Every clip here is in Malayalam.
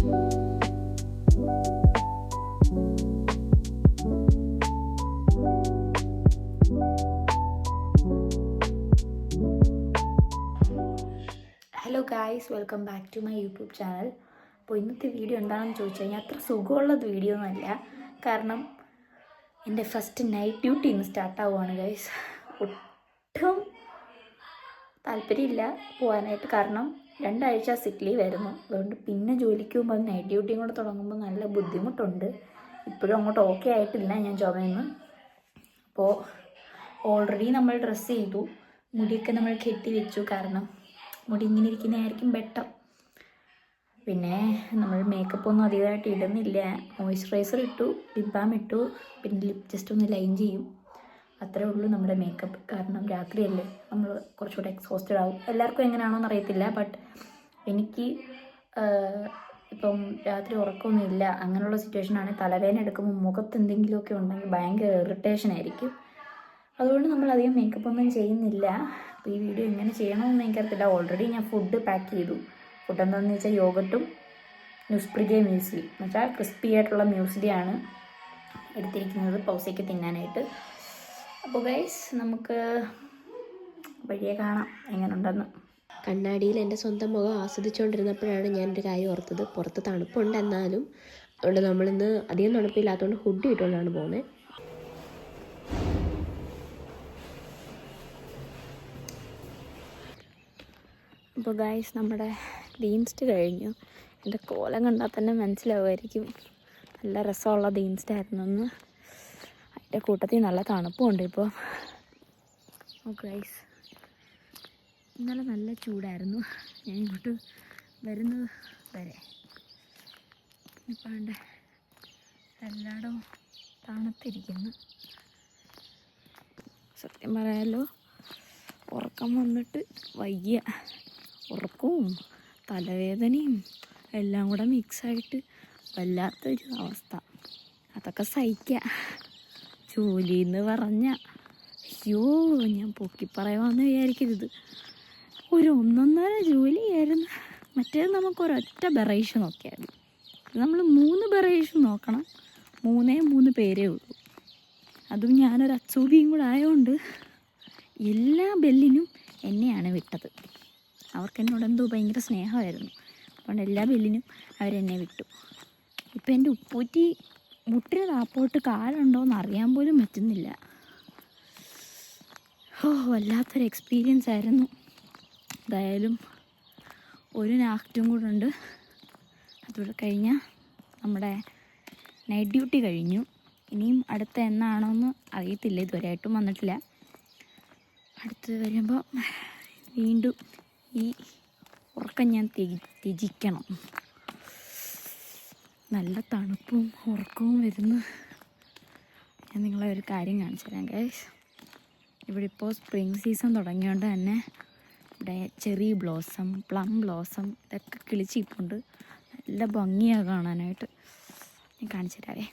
Hello guys, welcome back to my YouTube channel. അപ്പോൾ ഇന്നത്തെ വീഡിയോ എന്താണെന്ന് ചോദിച്ചു കഴിഞ്ഞാൽ അത്ര സുഖമുള്ള വീഡിയോ ഒന്നുമല്ല. കാരണം എൻ്റെ ഫസ്റ്റ് നൈറ്റ് ഡ്യൂട്ടി ഇന്ന് സ്റ്റാർട്ടാവുകയാണ് ഗൈസ്. ഒട്ടും താല്പര്യമില്ല പോകാനായിട്ട്. കാരണം 2 ആഴ്ച സിക്ക് ലീവ് ആയിരുന്നു. അതുകൊണ്ട് പിന്നെ ജോലിക്ക് പോകുമ്പോൾ നൈറ്റ് ഡ്യൂട്ടിയും കൂടെ തുടങ്ങുമ്പോൾ നല്ല ബുദ്ധിമുട്ടുണ്ട്. ഇപ്പോഴും അങ്ങോട്ട് ഓക്കെ ആയിട്ടില്ല ഞാൻ ചുമന്ന്. അപ്പോൾ ഓൾറെഡി നമ്മൾ ഡ്രസ്സ് ചെയ്തു, മുടിയൊക്കെ നമ്മൾ കെട്ടി വെച്ചു. കാരണം മുടി ഇങ്ങനെ ഇരിക്കുന്നതായിരിക്കും ബെറ്റർ. പിന്നെ നമ്മൾ മേക്കപ്പ് ഒന്നും അധികമായിട്ട് ഇടുന്നില്ല. മോയ്സ്ചറൈസർ ഇട്ടു, ലിപ് ബാം ഇട്ടു, പിന്നെ ലിപ് ജസ്റ്റ് ഒന്ന് ലൈൻ ചെയ്യും. അത്രേ ഉള്ളൂ നമ്മുടെ മേക്കപ്പ്. കാരണം രാത്രിയല്ലേ, നമ്മൾ കുറച്ചുകൂടെ എക്സോസ്റ്റഡ് ആവും. എല്ലാവർക്കും എങ്ങനെയാണോന്ന് അറിയത്തില്ല. ബട്ട് എനിക്ക് ഇപ്പം രാത്രി ഉറക്കമൊന്നും ഇല്ല, അങ്ങനെയുള്ള സിറ്റുവേഷനാണ്. തലവേദന എടുക്കുമ്പോൾ മുഖത്ത് എന്തെങ്കിലുമൊക്കെ ഉണ്ടെങ്കിൽ ഭയങ്കര ഇറിറ്റേഷൻ ആയിരിക്കും. അതുകൊണ്ട് നമ്മൾ അധികം മേക്കപ്പ് ഒന്നും ചെയ്യുന്നില്ല. അപ്പോൾ ഈ വീഡിയോ എങ്ങനെ ചെയ്യണമെന്ന് എനിക്കറിയത്തില്ല. ഓൾറെഡി ഞാൻ ഫുഡ് പാക്ക് ചെയ്തു. ഫുഡ് എന്താണെന്ന് വെച്ചാൽ യോഗട്ടും ന്യൂസ്പ്രിഗേ മ്യൂസ്ലി എന്ന് വെച്ചാൽ ക്രിസ്പി ആയിട്ടുള്ള മ്യൂസ്ലിയാണ് എടുത്തിരിക്കുന്നത് പൗസയ്ക്ക് തിന്നാനായിട്ട്. അപ്പോൾ ഗൈസ്, നമുക്ക് വഴിയെ കാണാം എങ്ങനെയുണ്ടെന്ന്. കണ്ണാടിയിൽ എൻ്റെ സ്വന്തം മുഖം ആസ്വദിച്ചുകൊണ്ടിരുന്നപ്പോഴാണ് ഞാനൊരു കാര്യം ഓർത്തത്. പുറത്ത് തണുപ്പുണ്ട് എന്നാലും. അതുകൊണ്ട് നമ്മളിന്ന് അധികം തണുപ്പില്ലാത്തതുകൊണ്ട് ഹുഡി ഇട്ടുകൊണ്ടാണ് പോകുന്നത്. അപ്പോൾ ഗൈസ്, നമ്മുടെ ദീൻസ്റ്റ് കഴിഞ്ഞു. എൻ്റെ കോലം കണ്ടാൽ തന്നെ മനസ്സിലാവുമായിരിക്കും നല്ല രസമുള്ള ദീൻസ്റ്റ് ആയിരുന്നെന്ന്. അതിൻ്റെ കൂട്ടത്തിൽ നല്ല തണുപ്പുണ്ട് ഇപ്പോൾ. ഗൈസ്, ഇന്നലെ നല്ല ചൂടായിരുന്നു. ഞാൻ ഇങ്ങോട്ട് വരുന്നത് വരെ ഇപ്പം എല്ലായിടവും തണുത്തിരിക്കുന്നു. സത്യം പറയാലോ, ഉറക്കം വന്നിട്ട് വയ്യ. ഉറക്കവും തലവേദനയും എല്ലാം കൂടെ മിക്സായിട്ട് വല്ലാത്തൊരു അവസ്ഥ. അതൊക്കെ സഹിക്കാം. ജോലി എന്ന് പറഞ്ഞാൽ അയ്യോ, ഞാൻ പൊക്കി പറയുവാന്ന് വിചാരിക്കരുത്. ഒരു 1.5 ജോലിയായിരുന്നു. മറ്റേത് നമുക്ക് ഒരൊറ്റ ബെറേഷ് നോക്കിയാൽ മതി. നമ്മൾ 3 ബെറേഷ് നോക്കണം. 3 പേരേ ഉള്ളൂ. അതും ഞാനൊരു അച്ചൂബിയും കൂടെ ആയതുകൊണ്ട് എല്ലാ ബെല്ലിനും എന്നെയാണ് വിട്ടത്. അവർക്ക് എന്നോട് എന്തോ ഭയങ്കര സ്നേഹമായിരുന്നു. അതുകൊണ്ട് എല്ലാ ബെല്ലിനും അവരെന്നെ വിട്ടു. ഇപ്പം എൻ്റെ ഉപ്പൂറ്റി മുട്ടിന് താപ്പോട്ട് കാലുണ്ടോയെന്ന് അറിയാൻ പോലും പറ്റുന്നില്ല. വല്ലാത്തൊരു എക്സ്പീരിയൻസ് ആയിരുന്നു. എന്തായാലും ഒരു നാക്റ്റും കൂടെ ഉണ്ട്. അതുകൂടെ കഴിഞ്ഞാൽ നമ്മുടെ നൈറ്റ് ഡ്യൂട്ടി കഴിഞ്ഞു. ഇനിയും അടുത്ത എന്നാണോന്ന് അറിയത്തില്ല, ഇതുവരെയായിട്ടും വന്നിട്ടില്ല. അടുത്ത് വരുമ്പോൾ വീണ്ടും ഈ ഉറക്കം ഞാൻ ത്യജിക്കണം. നല്ല തണുപ്പും ഉറക്കവും വരുന്നു. ഞാൻ നിങ്ങളെ ഒരു കാര്യം കാണിച്ചു തരാം ഗൈസ്. ഇവിടെ ഇപ്പോൾ സ്പ്രിങ് സീസൺ തുടങ്ങിയോണ്ട് തന്നെ ഇവിടെ ചെറി ബ്ലോസം, പ്ലം ബ്ലോസം ഇതൊക്കെ കിളിച്ചിപ്പുണ്ട്. നല്ല ഭംഗിയാണ് കാണാനായിട്ട്. ഞാൻ കാണിച്ചു തരാവേ.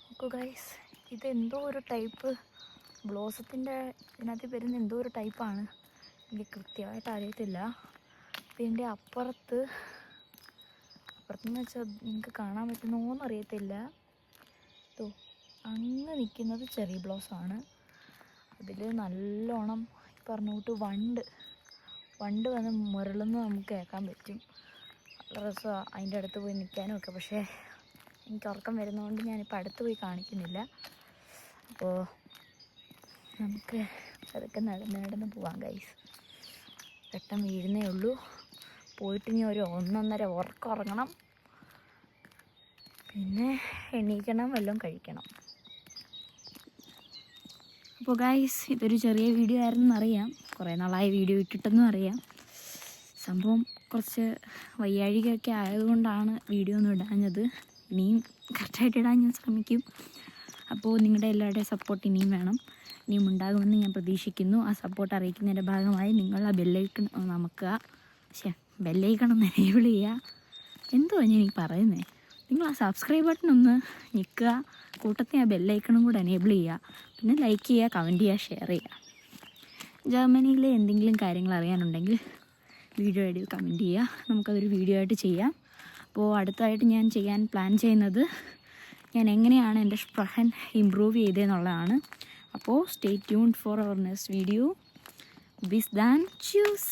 നോക്കൂ ഗൈസ്, ഇതെന്തോ ഒരു ടൈപ്പ് ബ്ലോസത്തിൻ്റെ ഇതിനകത്ത് വരുന്ന എന്തോ ഒരു ടൈപ്പാണ്. എനിക്ക് കൃത്യമായിട്ട് അറിയത്തില്ല. ഇതിൻ്റെ അപ്പുറത്തെന്ന് വെച്ചാൽ നിങ്ങൾക്ക് കാണാൻ പറ്റുന്നോന്ന് അറിയത്തില്ല. അങ്ങ് നിൽക്കുന്നത് ചെറി ബ്ലോസമാണ്. അതിൽ നല്ലോണം പറഞ്ഞുകൊണ്ട് വണ്ട് വന്ന് മുരളുന്ന് നമുക്ക് കേൾക്കാൻ പറ്റും. നല്ല രസമാണ് അതിൻ്റെ അടുത്ത് പോയി നിൽക്കാനും ഒക്കെ. പക്ഷേ എനിക്ക് ഉറക്കം വരുന്നതുകൊണ്ട് ഞാനിപ്പോൾ അടുത്ത് പോയി കാണിക്കുന്നില്ല. അപ്പോൾ നമുക്ക് അതൊക്കെ നടന്ന് പോവാം ഗൈസ്. പെട്ടെന്ന് വീഴുന്നേ ഉള്ളൂ. പോയിട്ട് ഇനി ഒരു 1.5 ഉറക്കം ഉറങ്ങണം. പിന്നെ എണീക്കണം, വല്ലതും കഴിക്കണം. അപ്പോൾ ഗൈസ്, ഇതൊരു ചെറിയ വീഡിയോ ആയിരുന്നെന്നറിയാം. കുറേ നാളായി വീഡിയോ ഇട്ടിട്ടെന്നും അറിയാം. സംഭവം കുറച്ച് വയ്യാഴികയൊക്കെ ആയതുകൊണ്ടാണ് വീഡിയോ ഒന്നും ഇടാഞ്ഞത്. ഇനിയും കറക്റ്റായിട്ട് ഇടാൻ ഞാൻ ശ്രമിക്കും. അപ്പോൾ നിങ്ങളുടെ എല്ലാവരുടെയും സപ്പോർട്ട് ഇനിയും വേണം. ഇനിയും ഉണ്ടാകുമെന്ന് ഞാൻ പ്രതീക്ഷിക്കുന്നു. ആ സപ്പോർട്ട് അറിയിക്കുന്നതിൻ്റെ ഭാഗമായി നിങ്ങൾ ആ ബെല്ലൈക്കൺ ബെല്ലൈക്കണൊന്ന് എനേബിൾ ചെയ്യുക. എന്തുവാ ഞാൻ ഈ പറയുന്നത്? നിങ്ങൾ ആ സബ്സ്ക്രൈബ് ബട്ടൺ ഒന്ന് ഞെക്കുക, കൂട്ടത്തിൽ ആ ബെല്ലൈക്കണും കൂടെ എനേബിൾ ചെയ്യുക. പിന്നെ ലൈക്ക് ചെയ്യുക, കമൻറ്റ് ചെയ്യുക, ഷെയർ ചെയ്യുക. ജർമ്മനിയിലെ എന്തെങ്കിലും കാര്യങ്ങൾ അറിയാനുണ്ടെങ്കിൽ വീഡിയോ ഐഡിയിൽ കമൻറ്റ് ചെയ്യുക. നമുക്കതൊരു വീഡിയോ ആയിട്ട് ചെയ്യാം. അപ്പോൾ അടുത്തായിട്ട് ഞാൻ ചെയ്യാൻ പ്ലാൻ ചെയ്യുന്നത് ഞാൻ എങ്ങനെയാണ് എൻ്റെ സ്പ്രഹൻ ഇമ്പ്രൂവ് ചെയ്തതെന്നുള്ളതാണ്. അപ്പോൾ stay tuned for our next video. ബിസ് ദാൻ ച്യൂസ്.